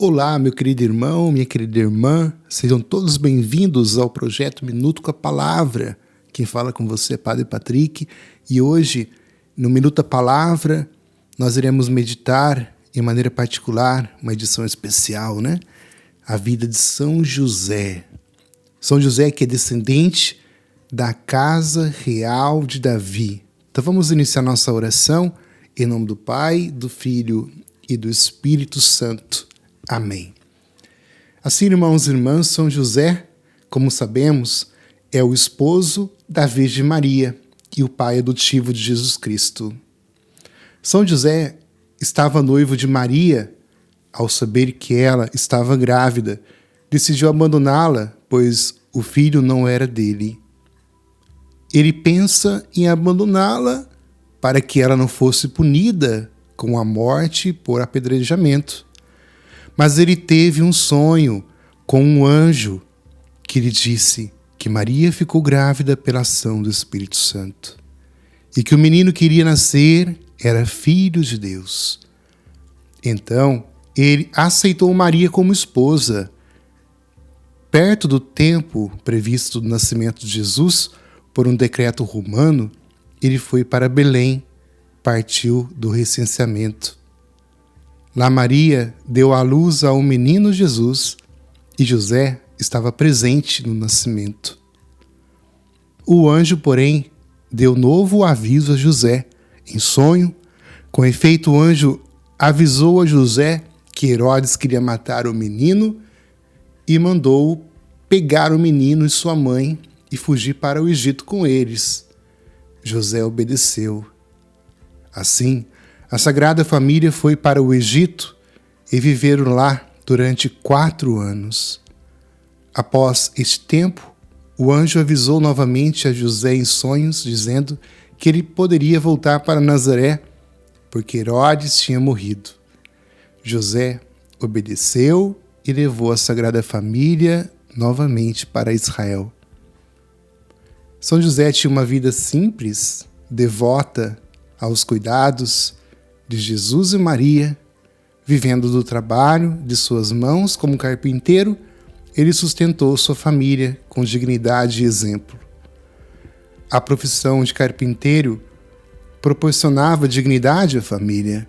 Olá, meu querido irmão, minha querida irmã, sejam todos bem-vindos ao projeto Minuto com a Palavra. Quem fala com você é Padre Patrick e hoje, no Minuto da Palavra, nós iremos meditar, em maneira particular, uma edição especial, A vida de São José. São José que é descendente da casa real de Davi. Então vamos iniciar nossa oração em nome do Pai, do Filho e do Espírito Santo. Amém. Assim, irmãos e irmãs, São José, como sabemos, é o esposo da Virgem Maria e o pai adotivo de Jesus Cristo. São José estava noivo de Maria. Ao saber que ela estava grávida, decidiu abandoná-la, pois o filho não era dele. Ele pensa em abandoná-la para que ela não fosse punida com a morte por apedrejamento. Mas ele teve um sonho com um anjo que lhe disse que Maria ficou grávida pela ação do Espírito Santo e que o menino que iria nascer era filho de Deus. Então, ele aceitou Maria como esposa. Perto do tempo previsto do nascimento de Jesus, por um decreto romano, ele foi para Belém, partiu do recenseamento. Lá Maria deu à luz ao menino Jesus e José estava presente no nascimento. O anjo, porém, deu novo aviso a José em sonho. Com efeito, o anjo avisou a José que Herodes queria matar o menino e mandou pegar o menino e sua mãe e fugir para o Egito com eles. José obedeceu. Assim, a Sagrada Família foi para o Egito e viveram lá durante 4 anos. Após este tempo, o anjo avisou novamente a José em sonhos, dizendo que ele poderia voltar para Nazaré, porque Herodes tinha morrido. José obedeceu e levou a Sagrada Família novamente para Israel. São José tinha uma vida simples, devota aos cuidados de Jesus e Maria, vivendo do trabalho de suas mãos como carpinteiro. Ele sustentou sua família com dignidade e exemplo. A profissão de carpinteiro proporcionava dignidade à família.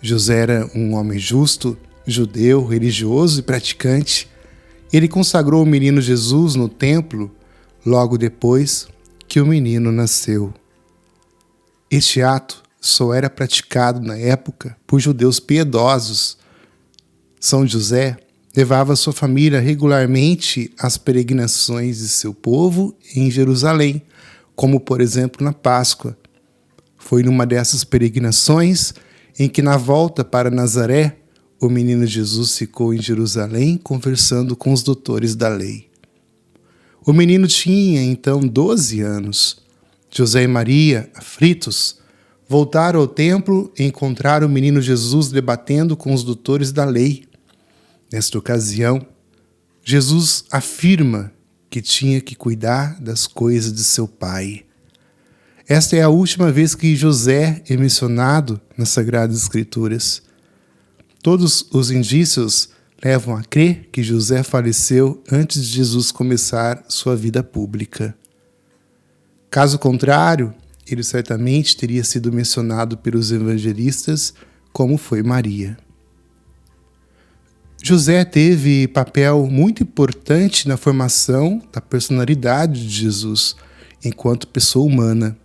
José era um homem justo, judeu, religioso e praticante. Ele consagrou o menino Jesus no templo logo depois que o menino nasceu. Este ato só era praticado na época por judeus piedosos. São José levava sua família regularmente às peregrinações de seu povo em Jerusalém, como por exemplo na Páscoa. Foi numa dessas peregrinações em que, na volta para Nazaré, o menino Jesus ficou em Jerusalém conversando com os doutores da lei. O menino tinha então 12 anos. José e Maria, aflitos, voltaram ao templo e encontraram o menino Jesus debatendo com os doutores da lei. Nesta ocasião, Jesus afirma que tinha que cuidar das coisas de seu pai. Esta é a última vez que José é mencionado nas Sagradas Escrituras. Todos os indícios levam a crer que José faleceu antes de Jesus começar sua vida pública. Caso contrário, ele certamente teria sido mencionado pelos evangelistas, como foi Maria. José teve papel muito importante na formação da personalidade de Jesus, enquanto pessoa humana.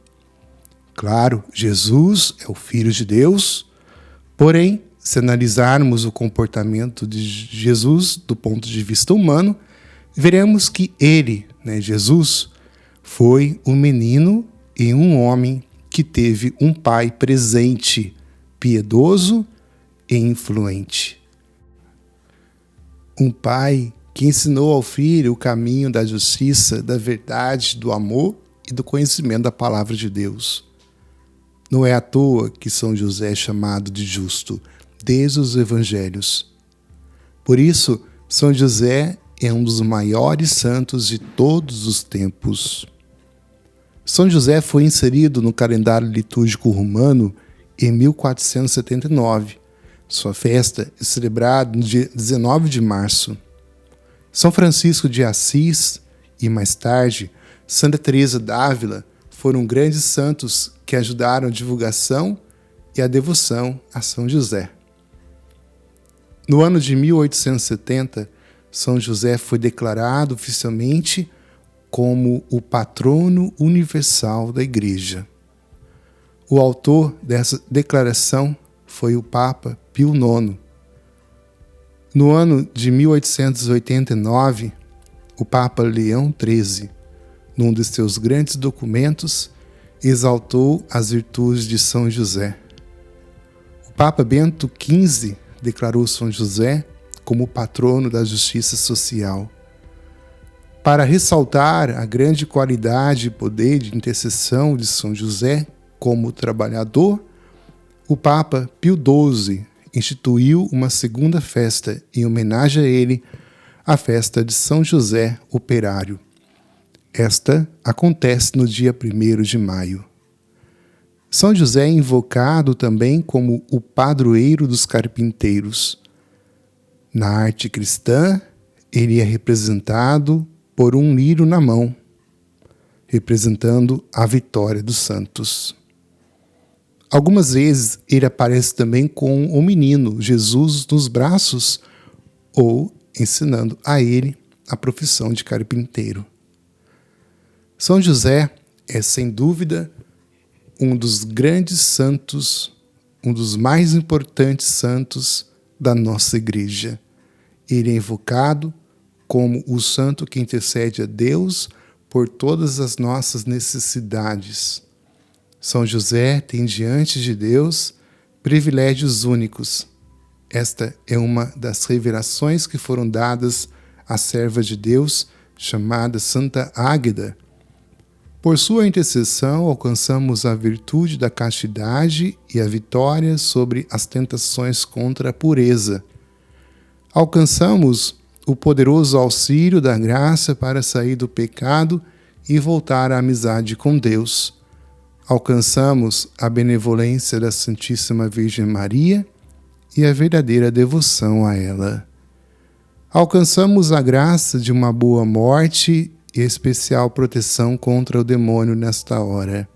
Claro, Jesus é o Filho de Deus, porém, se analisarmos o comportamento de Jesus do ponto de vista humano, veremos que ele, Jesus, foi um menino e um homem que teve um pai presente, piedoso e influente. Um pai que ensinou ao filho o caminho da justiça, da verdade, do amor e do conhecimento da palavra de Deus. Não é à toa que São José é chamado de justo, desde os evangelhos. Por isso, São José é um dos maiores santos de todos os tempos. São José foi inserido no calendário litúrgico romano em 1479, Sua festa é celebrada no dia 19 de março. São Francisco de Assis e, mais tarde, Santa Teresa d'Ávila foram grandes santos que ajudaram a divulgação e a devoção a São José. No ano de 1870, São José foi declarado oficialmente como o patrono universal da Igreja. O autor dessa declaração foi o Papa Pio IX. No ano de 1889, o Papa Leão XIII, num de seus grandes documentos, exaltou as virtudes de São José. O Papa Bento XV declarou São José como patrono da justiça social. Para ressaltar a grande qualidade e poder de intercessão de São José como trabalhador, o Papa Pio XII instituiu uma segunda festa em homenagem a ele, a festa de São José Operário. Esta acontece no dia 1º de maio. São José é invocado também como o padroeiro dos carpinteiros. Na arte cristã, ele é representado por um lírio na mão, representando a vitória dos santos. Algumas vezes ele aparece também com o menino Jesus nos braços ou ensinando a ele a profissão de carpinteiro. São José é, sem dúvida, um dos grandes santos, um dos mais importantes santos da nossa Igreja. Ele é invocado como o santo que intercede a Deus por todas as nossas necessidades. São José tem diante de Deus privilégios únicos. Esta é uma das revelações que foram dadas à serva de Deus, chamada Santa Águeda. Por sua intercessão, alcançamos a virtude da castidade e a vitória sobre as tentações contra a pureza. Alcançamos o poderoso auxílio da graça para sair do pecado e voltar à amizade com Deus. Alcançamos a benevolência da Santíssima Virgem Maria e a verdadeira devoção a ela. Alcançamos a graça de uma boa morte e especial proteção contra o demônio nesta hora.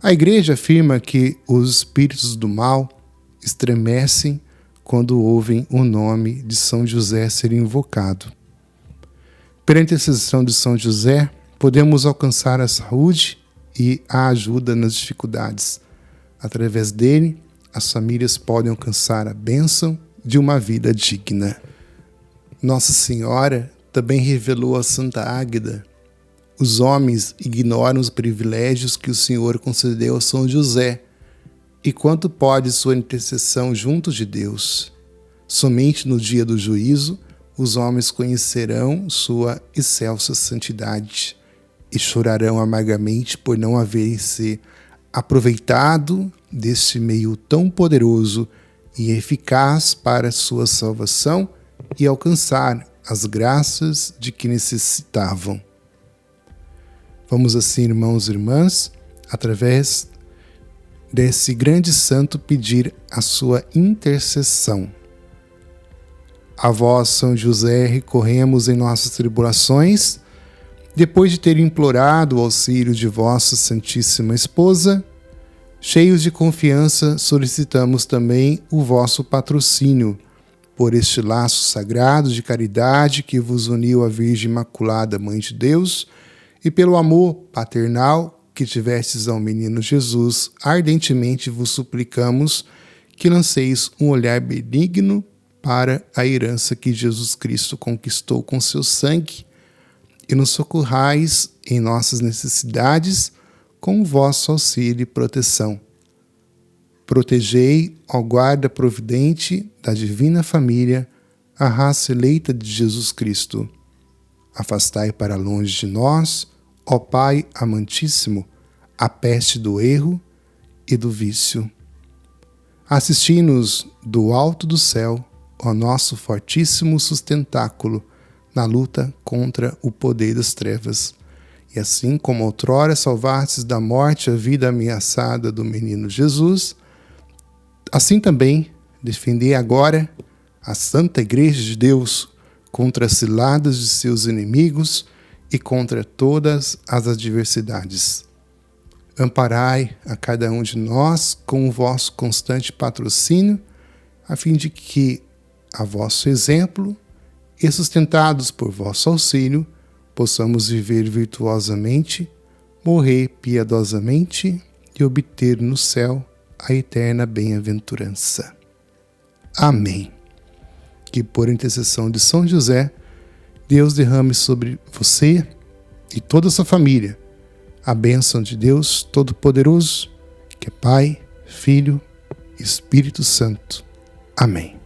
A Igreja afirma que os espíritos do mal estremecem quando ouvem o nome de São José ser invocado. Pela intercessão de São José, podemos alcançar a saúde e a ajuda nas dificuldades. Através dele, as famílias podem alcançar a bênção de uma vida digna. Nossa Senhora também revelou a Santa Águeda. Os homens ignoram os privilégios que o Senhor concedeu a São José. E quanto pode sua intercessão junto de Deus? Somente no dia do juízo, os homens conhecerão sua excelsa santidade e chorarão amargamente por não haverem se aproveitado deste meio tão poderoso e eficaz para sua salvação e alcançar as graças de que necessitavam. Vamos assim, irmãos e irmãs, através desse grande santo pedir a sua intercessão. A vós, São José, recorremos em nossas tribulações, depois de ter implorado o auxílio de vossa Santíssima Esposa, cheios de confiança, solicitamos também o vosso patrocínio, por este laço sagrado de caridade que vos uniu à Virgem Imaculada, Mãe de Deus, e pelo amor paternal que tivestes ao menino Jesus, ardentemente vos suplicamos que lanceis um olhar benigno para a herança que Jesus Cristo conquistou com seu sangue e nos socorrais em nossas necessidades com o vosso auxílio e proteção. Protegei, ó guarda providente da divina família, a raça eleita de Jesus Cristo. Afastai para longe de nós, ó Pai amantíssimo, a peste do erro e do vício. Assisti-nos do alto do céu, ó nosso fortíssimo sustentáculo, na luta contra o poder das trevas. E assim como outrora salvastes da morte a vida ameaçada do menino Jesus, Assim também, defendei agora a Santa Igreja de Deus contra as ciladas de seus inimigos e contra todas as adversidades. Amparai a cada um de nós com o vosso constante patrocínio, a fim de que, a vosso exemplo, e sustentados por vosso auxílio, possamos viver virtuosamente, morrer piedosamente e obter no céu a eterna bem-aventurança. Amém. Que por intercessão de São José, Deus derrame sobre você e toda a sua família a bênção de Deus Todo-Poderoso, que é Pai, Filho e Espírito Santo. Amém.